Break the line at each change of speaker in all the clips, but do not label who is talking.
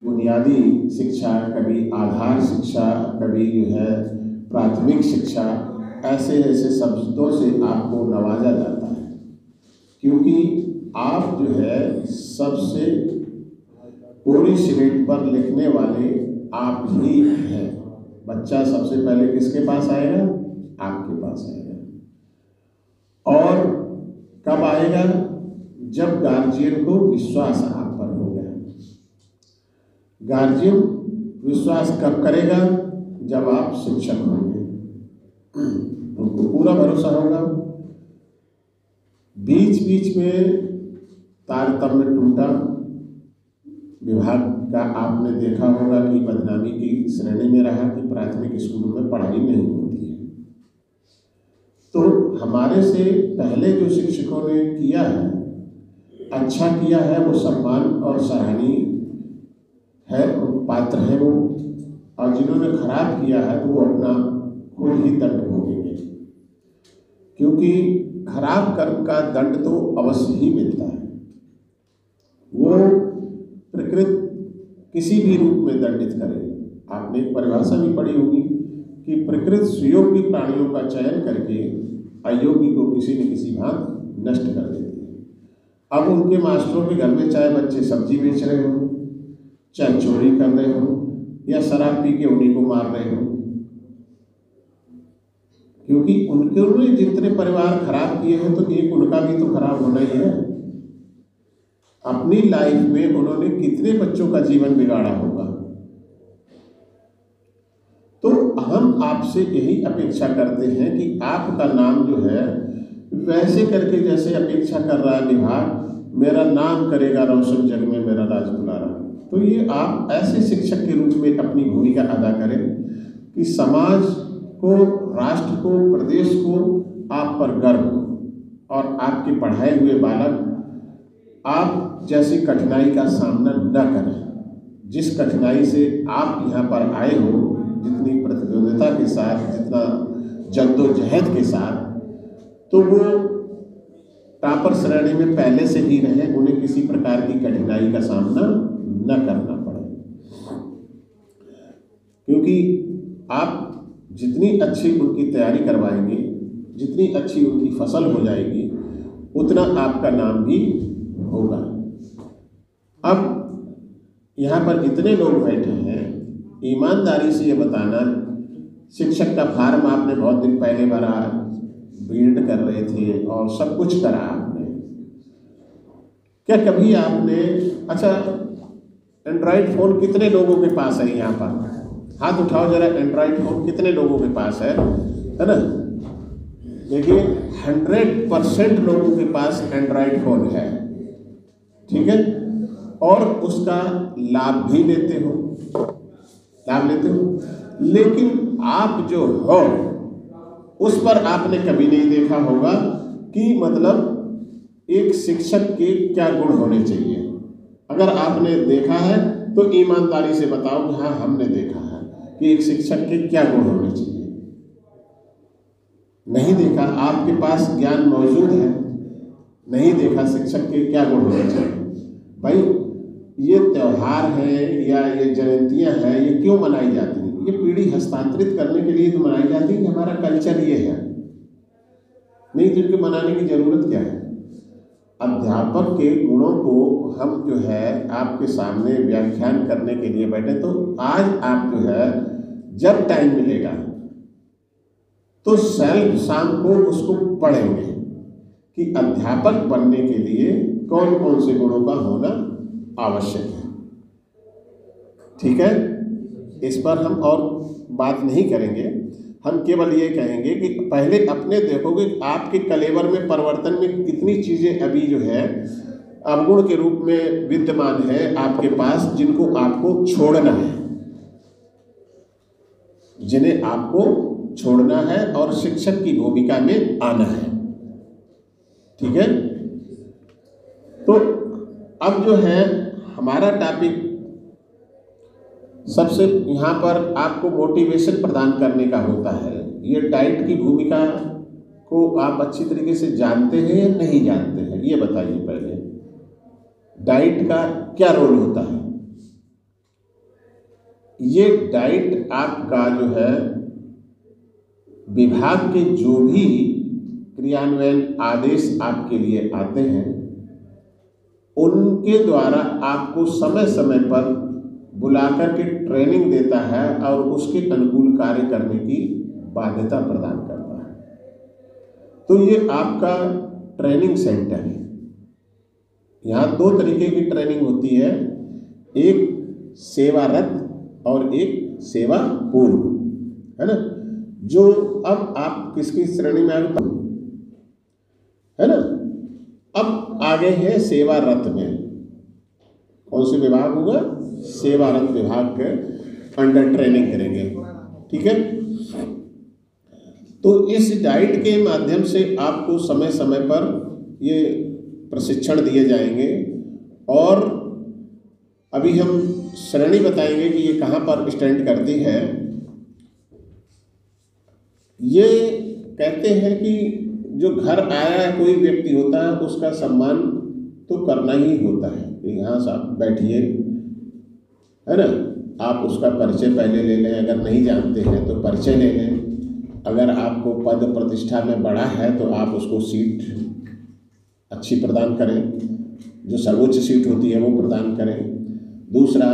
बुनियादी शिक्षा, कभी आधार शिक्षा, कभी जो है प्राथमिक शिक्षा, ऐसे ऐसे शब्दों से आपको नवाजा जाता है, क्योंकि आप जो है सबसे पूरी स्लेट पर लिखने वाले आप ही हैं। बच्चा सबसे पहले किसके पास आएगा? आपके पास आएगा। और कब आएगा? जब गार्जियन को विश्वास आप पर हो गया। गार्जियन विश्वास कब करेगा? जब आप शिक्षक होंगे, उनको पूरा भरोसा होगा। बीच बीच में तारतम्य टूटा, विभाग का आपने देखा होगा कि बदनामी की श्रेणी में रहा कि प्राथमिक स्कूलों में पढ़ाई नहीं होती है। तो हमारे से पहले जो शिक्षकों ने किया है, अच्छा किया है, वो सम्मान और सराहनीय है, पात्र है वो। और जिन्होंने खराब किया है तो वो अपना खुद ही दंड भोगेंगे, क्योंकि खराब कर्म का दंड तो अवश्य ही मिलता है। वो प्रकृति किसी भी रूप में दंडित करे। आपने एक परिभाषा भी पढ़ी होगी कि प्रकृति सुयोग्य प्राणियों का चयन करके अयोग्य को किसी न किसी भांति नष्ट कर देती है। अब उनके मास्टरों के घर में चाहे बच्चे सब्जी बेच रहे हो, चाहे चोरी कर रहे हो, या शराब पी के उन्हीं को मार रहे हो, क्योंकि उनके जितने परिवार खराब किए हैं तो एक उनका भी तो खराब होना ही है। अपनी लाइफ में उन्होंने कितने बच्चों का जीवन बिगाड़ा होगा। तो हम आपसे यही अपेक्षा करते हैं कि आपका नाम जो है वैसे करके जैसे अपेक्षा कर रहा है विभाग, मेरा नाम करेगा रोशन जग में मेरा राजदुलारा। तो ये आप ऐसे शिक्षक के रूप में अपनी भूमिका अदा करें कि समाज को, राष्ट्र को, प्रदेश को आप पर गर्व हो और आपके पढ़ाए हुए बालक आप जैसी कठिनाई का सामना न करें। जिस कठिनाई से आप यहाँ पर आए हो, जितनी प्रतिद्वंद्विता के साथ, जितना जद्दोजहद के साथ, तो वो टॉपर श्रेणी में पहले से ही रहे, उन्हें किसी प्रकार की कठिनाई का सामना न करना पड़े। क्योंकि आप जितनी अच्छी उनकी तैयारी करवाएंगे, जितनी अच्छी उनकी फसल हो जाएगी, उतना आपका नाम भी होगा। अब यहाँ पर इतने लोग बैठे हैं, ईमानदारी से ये बताना, शिक्षक का फार्म आपने बहुत दिन पहले भरा, बीएड कर रहे थे और सब कुछ करा आपने, क्या कभी आपने, अच्छा एंड्रॉयड फ़ोन कितने लोगों के पास है यहाँ पर? हाथ उठाओ जरा, एंड्रॉयड फ़ोन कितने लोगों के पास है ना? देखिए 100% लोगों के पास एंड्रॉयड फ़ोन है, ठीक है, और उसका लाभ भी लेते हो, लेकिन आप जो हो उस पर आपने कभी नहीं देखा होगा कि मतलब एक शिक्षक के क्या गुण होने चाहिए। अगर आपने देखा है तो ईमानदारी से बताओ कि हाँ हमने देखा है कि एक शिक्षक के क्या गुण होने चाहिए। नहीं देखा, आपके पास ज्ञान मौजूद है, नहीं देखा शिक्षक के क्या गुण होने चाहिए। भाई ये त्यौहार है या ये जयंतियाँ हैं, ये क्यों मनाई जाती हैं? ये पीढ़ी हस्तांतरित करने के लिए तो मनाई जाती है कि हमारा कल्चर ये है, नहीं तो इनको मनाने की जरूरत क्या है? अध्यापक के गुणों को हम जो है आपके सामने व्याख्यान करने के लिए बैठे, तो आज आप जो है जब टाइम मिलेगा तो सेल्फ शाम को उसको पढ़ेंगे कि अध्यापक बनने के लिए कौन कौन से गुणों का होना आवश्यक है। ठीक है, इस पर हम और बात नहीं करेंगे, हम केवल ये कहेंगे कि पहले अपने देखोगे आपके कलेवर में परिवर्तन में कितनी चीज़ें अभी जो है अवगुण के रूप में विद्यमान है आपके पास, जिनको आपको छोड़ना है, जिन्हें आपको छोड़ना है और शिक्षक की भूमिका में आना है। ठीक है, तो अब जो है हमारा टॉपिक सबसे यहाँ पर आपको मोटिवेशन प्रदान करने का होता है। ये डाइट की भूमिका को आप अच्छी तरीके से जानते हैं या नहीं जानते हैं, ये बताइए पहले। डाइट का क्या रोल होता है? ये डाइट आपका जो है विभाग के जो भी क्रियान्वयन आदेश आपके लिए आते हैं उनके द्वारा आपको समय समय पर बुलाकर के ट्रेनिंग देता है और उसके अनुकूल कार्य करने की बाध्यता प्रदान करता है। तो ये आपका ट्रेनिंग सेंटर है। यहाँ दो तरीके की ट्रेनिंग होती है, एक सेवारत और एक सेवा पूर्व, है ना। जो अब आप किसकी श्रेणी में आगे, है ना। अब आगे है सेवारत में। कौन से विभाग होगा? सेवारत विभाग के अंडर ट्रेनिंग करेंगे, ठीक है। तो इस डाइट के माध्यम से आपको समय समय पर ये प्रशिक्षण दिए जाएंगे और अभी हम श्रेणी बताएंगे कि ये कहाँ पर स्टैंड करती है। ये कहते हैं कि जो घर आया है कोई व्यक्ति होता है उसका सम्मान तो करना ही होता है कि यहाँ से आप बैठिए, है ना। आप उसका परिचय पहले ले लें, अगर नहीं जानते हैं तो परिचय ले लें। अगर आपको पद प्रतिष्ठा में बढ़ा है तो आप उसको सीट अच्छी प्रदान करें, जो सर्वोच्च सीट होती है वो प्रदान करें। दूसरा,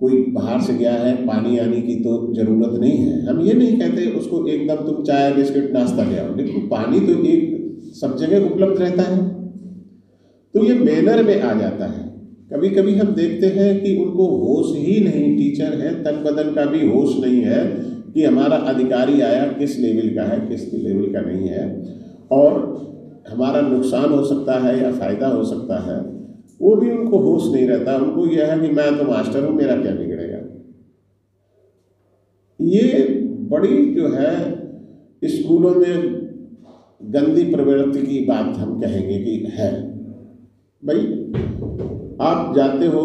कोई बाहर से गया है, पानी आने की तो ज़रूरत नहीं है। हम ये नहीं कहते उसको एकदम तुम चाय बिस्किट नाश्ता ले आओ, लेकिन पानी तो एक सब जगह उपलब्ध रहता है। तो ये मैनर में आ जाता है। कभी कभी हम देखते हैं कि उनको होश ही नहीं, टीचर है तन बदन का भी होश नहीं है कि हमारा अधिकारी आया किस लेवल का है किस लेवल का नहीं है, और हमारा नुकसान हो सकता है या फ़ायदा हो सकता है, वो भी उनको होश नहीं रहता। उनको यह है कि मैं तो मास्टर हूँ, मेरा क्या बिगड़ेगा। ये बड़ी जो है स्कूलों में गंदी प्रवृत्ति की बात हम कहेंगे कि है। भाई आप जाते हो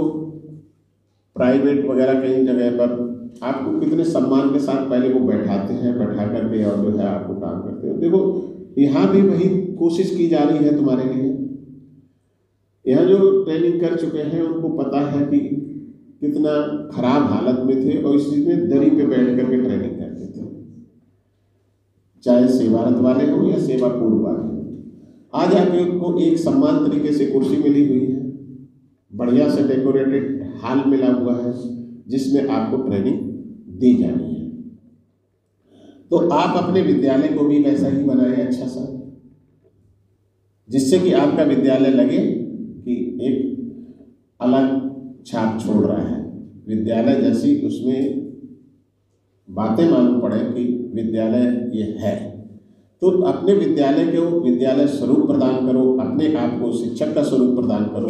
प्राइवेट वगैरह कई जगह पर, आपको कितने सम्मान के साथ पहले वो बैठाते हैं, बैठा करके और जो है आपको काम करते हो। देखो यहाँ भी वही कोशिश की जा रही है तुम्हारे लिए। यहाँ जो ट्रेनिंग कर चुके हैं उनको पता है कि कितना खराब हालत में थे और इसी में दरी पे बैठ करके ट्रेनिंग करते थे, चाहे सेवारत वाले हो या सेवा पूर्व वाले हो। आज आपको एक सम्मान तरीके से कुर्सी मिली हुई है, बढ़िया से डेकोरेटेड हॉल मिला हुआ है जिसमें आपको ट्रेनिंग दी जानी है। तो आप अपने विद्यालय को भी वैसा ही बनाएं अच्छा सा, जिससे कि आपका विद्यालय लगे कि एक अलग छाप छोड़ रहा है। विद्यालय जैसी उसमें बातें मालूम पड़े कि विद्यालय ये है। तो अपने विद्यालय को विद्यालय स्वरूप प्रदान करो, अपने आप को शिक्षक का स्वरूप प्रदान करो।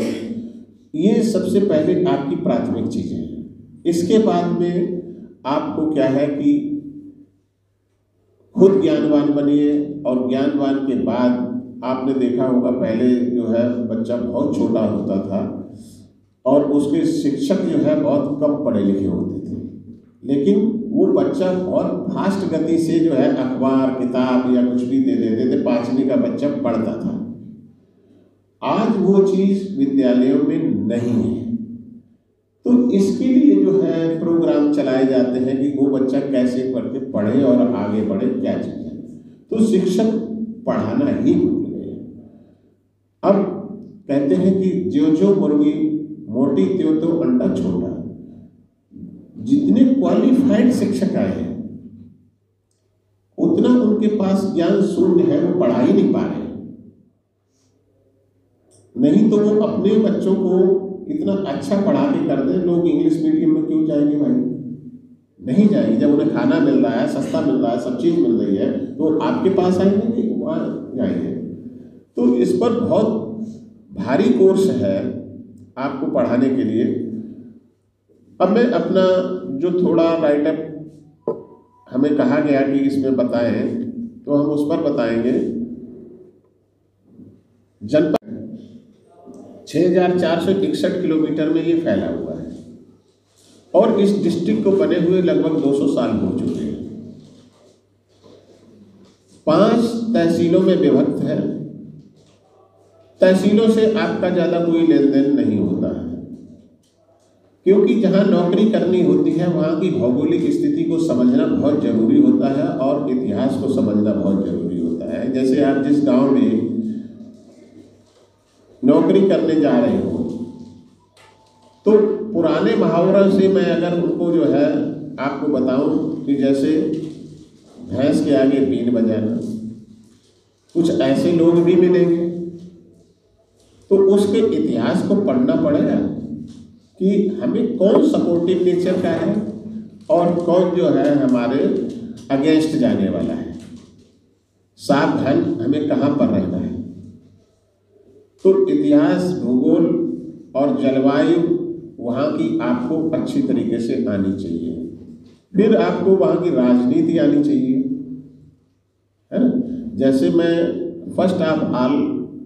ये सबसे पहले आपकी प्राथमिक चीज़ें हैं। इसके बाद में आपको क्या है कि खुद ज्ञानवान बनिए, और ज्ञानवान के बाद आपने देखा होगा पहले जो है बच्चा बहुत छोटा होता था और उसके शिक्षक जो है बहुत कम पढ़े लिखे होते थे, लेकिन वो बच्चा बहुत फास्ट गति से जो है अखबार किताब या कुछ भी दे देते थे, 5वीं का बच्चा पढ़ता था। आज वो चीज़ विद्यालयों में नहीं है। तो इसके लिए जो है प्रोग्राम चलाए जाते हैं कि वो बच्चा कैसे करके पढ़े और आगे बढ़े, क्या चीज़। तो शिक्षक पढ़ाना ही भूल गए। अब कहते हैं कि जो जो मुर्गी मोटी त्यों तो अंडा छोटा। जितने क्वालिफाइड शिक्षक आए हैं उतना उनके पास ज्ञान शून्य है, वो पढ़ा ही नहीं पा रहे। नहीं तो वो अपने बच्चों को इतना अच्छा पढ़ा के कर दें। लोग इंग्लिश मीडियम में क्यों जाएंगे भाई? नहीं जाएंगे। जब उन्हें खाना मिल रहा है, सस्ता मिल रहा है, सब चीज़ मिल रही है, तो आपके पास आएंगे कि वहाँ जाएंगे? तो इस पर बहुत भारी कोर्स है आपको पढ़ाने के लिए। अब मैं अपना जो थोड़ा राइटअप हमें कहा गया कि इसमें बताएं, तो हम उस पर बताएंगे। जनपद 6461 किलोमीटर में ये फैला हुआ है और इस डिस्ट्रिक्ट को बने हुए लगभग 200 साल हो चुके हैं। 5 तहसीलों में विभक्त है। तहसीलों से आपका ज़्यादा कोई लेन देन नहीं होता है, क्योंकि जहाँ नौकरी करनी होती है वहाँ की भौगोलिक स्थिति को समझना बहुत जरूरी होता है और इतिहास को समझना बहुत जरूरी होता है। जैसे आप जिस गांव में नौकरी करने जा रहे हो, तो पुराने मुहावरों से मैं अगर उनको जो है आपको बताऊं कि जैसे भैंस के आगे बीन बजाना, कुछ ऐसे लोग भी मिलेंगे, तो उसके इतिहास को पढ़ना पड़ेगा कि हमें कौन सपोर्टिव नेचर का है और कौन जो है हमारे अगेंस्ट जाने वाला है, सावधान हमें कहाँ पर रहना है। तो इतिहास, भूगोल और जलवायु वहाँ की आपको अच्छी तरीके से आनी चाहिए। फिर आपको वहाँ की राजनीति आनी चाहिए, है ना। जैसे मैं फर्स्ट ऑफ ऑल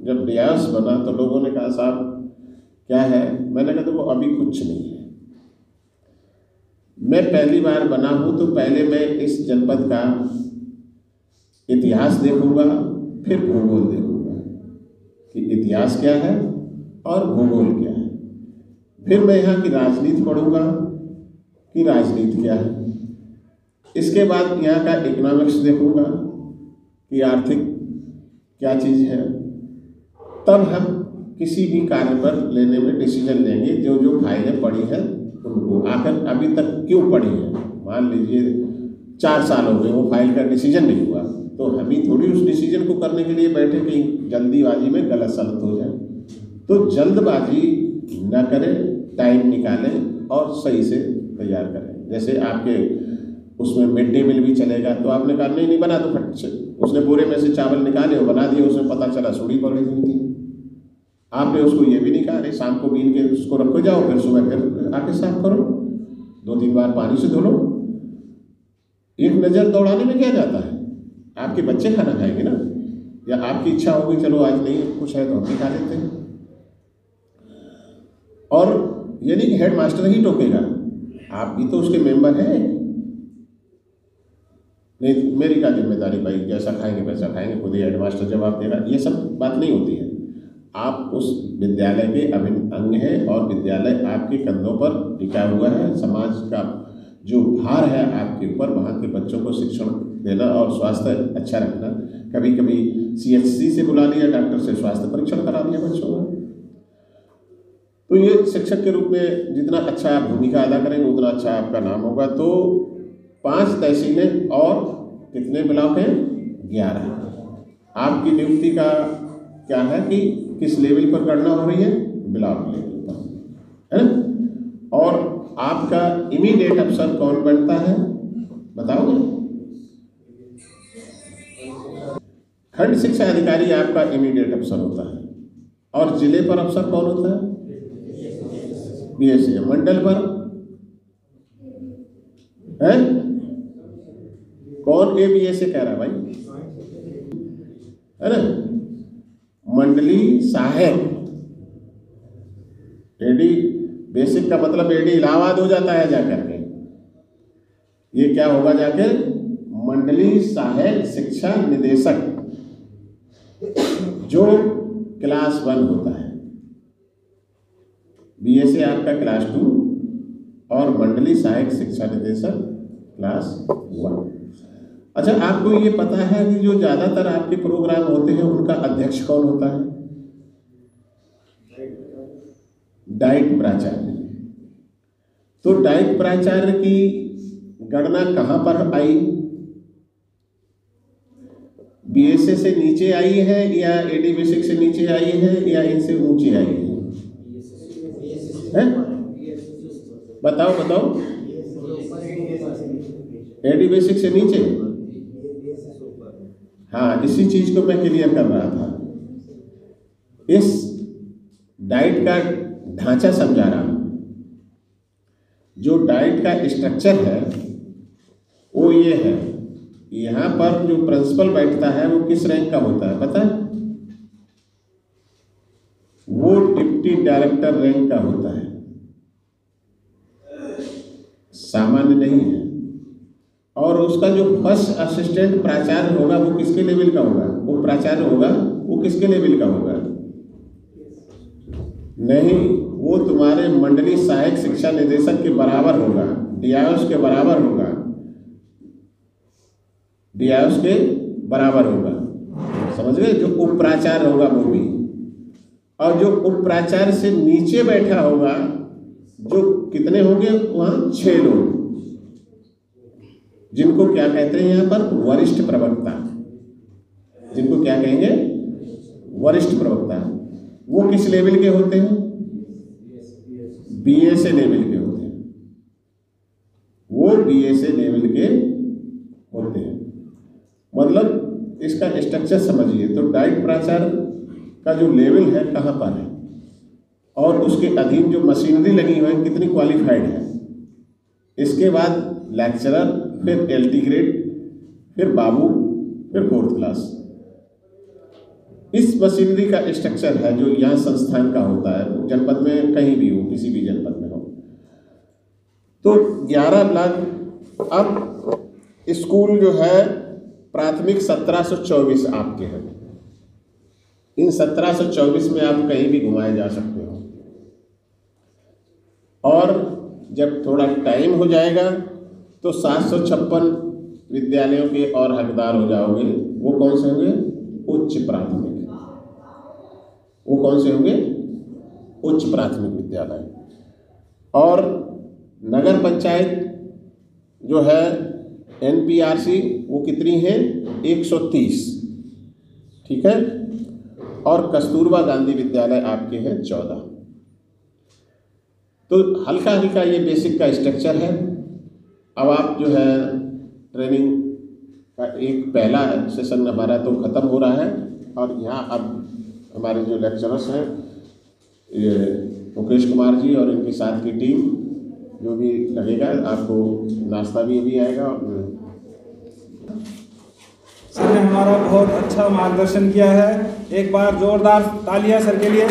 जब डियास बना तो लोगों ने कहा साहब क्या है, मैंने कहा तो वो अभी कुछ नहीं है। मैं पहली बार बना हूँ तो पहले मैं इस जनपद का इतिहास देखूंगा, फिर भूगोल देखूंगा कि इतिहास क्या है और भूगोल क्या है। फिर मैं यहाँ की राजनीति पढ़ूंगा कि राजनीति क्या है। इसके बाद यहाँ का इकोनॉमिक्स देखूंगा कि आर्थिक क्या चीज़ है। तब हम किसी भी कार्य पर लेने में डिसीजन लेंगे, जो जो फाइलें पड़ी हैं उनको। आखिर अभी तक क्यों पड़ी है, मान लीजिए 4 साल हो गए वो फाइल का डिसीजन नहीं हुआ, तो हम ही थोड़ी उस डिसीजन को करने के लिए बैठे कि जल्दीबाजी में गलत सलत हो जाए। तो जल्दबाजी न करें, टाइम निकालें और सही से तैयार करें। जैसे आपके उसमें मिड डे मील भी चलेगा, तो आपने कहा नहीं बना तो फट से उसने बोरे में से चावल निकाले और बना दिए, उसमें पता चला सूढ़ी पड़ी हुई थी। आपने उसको ये भी नहीं कहा अरे शाम को बीन के उसको रखो जाओ, फिर सुबह फिर आके साफ करो, 2-3 बार पानी से धो लो। एक नज़र दौड़ाने में क्या जाता है, आपके बच्चे खाना खाएंगे ना, या आपकी इच्छा होगी चलो आज नहीं कुछ है तो हम भी खा लेते हैं। और यानी कि हेड मास्टर ही टोकेगा, आप भी तो उसके मेंबर हैं। नहीं मेरी क्या जिम्मेदारी भाई, जैसा खाएंगे वैसा खाएंगे, खुद ही हेड मास्टर जवाब देगा, ये सब बात नहीं होती है। आप उस विद्यालय के अभिन्न अंग हैं और विद्यालय आपके कंधों पर टिका हुआ है। समाज का जो भार है आपके ऊपर, वहाँ के बच्चों को शिक्षण देना और स्वास्थ्य अच्छा रखना। कभी कभी CHC से बुला लिया, डॉक्टर से स्वास्थ्य परीक्षण करा दिया बच्चों का। तो ये शिक्षक के रूप में जितना अच्छा आप भूमिका अदा करेंगे उतना अच्छा आपका नाम होगा। तो 5 तहसीलें और कितने ब्लॉक हैं, 11। आपकी नियुक्ति का क्या है कि किस लेवल पर गणना हो रही है, ब्लॉक लेवल पर, है ना। और आपका इमीडिएट अफसर कौन बनता है बताओगे? खंड शिक्षा अधिकारी आपका इमीडिएट अफसर होता है। और जिले पर अफसर कौन होता है? BSA। मंडल पर है कौन? ABSA कह रहा भाई, है ना। मंडली सहायक, AD बेसिक का मतलब AD इलाहाबाद हो जाता है जाकर के। ये क्या होगा जाके? मंडली सहायक शिक्षा निदेशक, जो क्लास 1 होता है। BSA आपका क्लास 2 और मंडली सहायक शिक्षा निदेशक क्लास 1। अच्छा, आपको ये पता है कि जो ज़्यादातर आपके प्रोग्राम होते हैं उनका अध्यक्ष कौन होता है? डाइट प्राचार्य। तो डाइट प्राचार्य की गणना कहाँ पर आई? BSA से नीचे आई है या AD बेसिक से नीचे आई है या इनसे ऊंचे आई है? बताओ। AD बेसिक से नीचे? हाँ, इसी चीज को मैं क्लियर कर रहा था। इस डाइट का ढांचा समझा रहा हूं। जो डाइट का स्ट्रक्चर है वो ये है, यहाँ पर जो प्रिंसिपल बैठता है वो किस रैंक का होता है पता है? वो डिप्टी डायरेक्टर रैंक का होता है, सामान्य नहीं है। और उसका जो फर्स्ट असिस्टेंट प्राचार्य होगा वो किसके लेवल का होगा? वो प्राचार्य होगा वो किसके लेवल का होगा? नहीं, वो तुम्हारे मंडलीय सहायक शिक्षा निदेशक के बराबर होगा, डीआईओएस के बराबर होगा, डीआईओएस के बराबर होगा, समझ गए। जो उप प्राचार्य होगा वो भी, और जो उप प्राचार्य से नीचे बैठा होगा, जो कितने होंगे वहाँ 6 लोग, जिनको क्या कहते हैं यहाँ पर वरिष्ठ प्रवक्ता, जिनको क्या कहेंगे वरिष्ठ प्रवक्ता। वो किस लेवल के होते हैं? बीएसए लेवल के होते हैं, वो बीएसए लेवल के होते हैं। मतलब इसका स्ट्रक्चर समझिए। तो डाइट प्राचार्य का जो लेवल है कहाँ पर है, और उसके अधीन जो मशीनरी लगी हुई है कितनी क्वालिफाइड है। इसके बाद लेक्चरर, फिर एलटी ग्रेड, फिर बाबू, फिर 4th क्लास। इस मशीनरी का स्ट्रक्चर है जो यहाँ संस्थान का होता है, जनपद में कहीं भी हो, किसी भी जनपद में हो। तो 11 ब्लॉक। अब स्कूल जो है प्राथमिक 1724 आपके हैं। इन 1724 में आप कहीं भी घुमाए जा सकते हो, और जब थोड़ा टाइम हो जाएगा तो 756 विद्यालयों के और हकदार हो जाओगे। वो कौन से होंगे? उच्च प्राथमिक। वो कौन से होंगे? उच्च प्राथमिक विद्यालय। और नगर पंचायत जो है एनपीआरसी, वो कितनी है? 130, ठीक है। और कस्तूरबा गांधी विद्यालय आपके हैं 14। तो हल्का हल्का ये बेसिक का स्ट्रक्चर है। अब आप जो है ट्रेनिंग का एक पहला सेशन हमारा तो ख़त्म हो रहा है, और यहाँ अब हमारे जो लेक्चरर्स हैं ये मुकेश कुमार जी और इनके साथ की टीम जो भी लगेगा, आपको नाश्ता भी अभी आएगा।
सर ने हमारा बहुत अच्छा मार्गदर्शन किया है। एक बार जोरदार तालियां सर के लिए।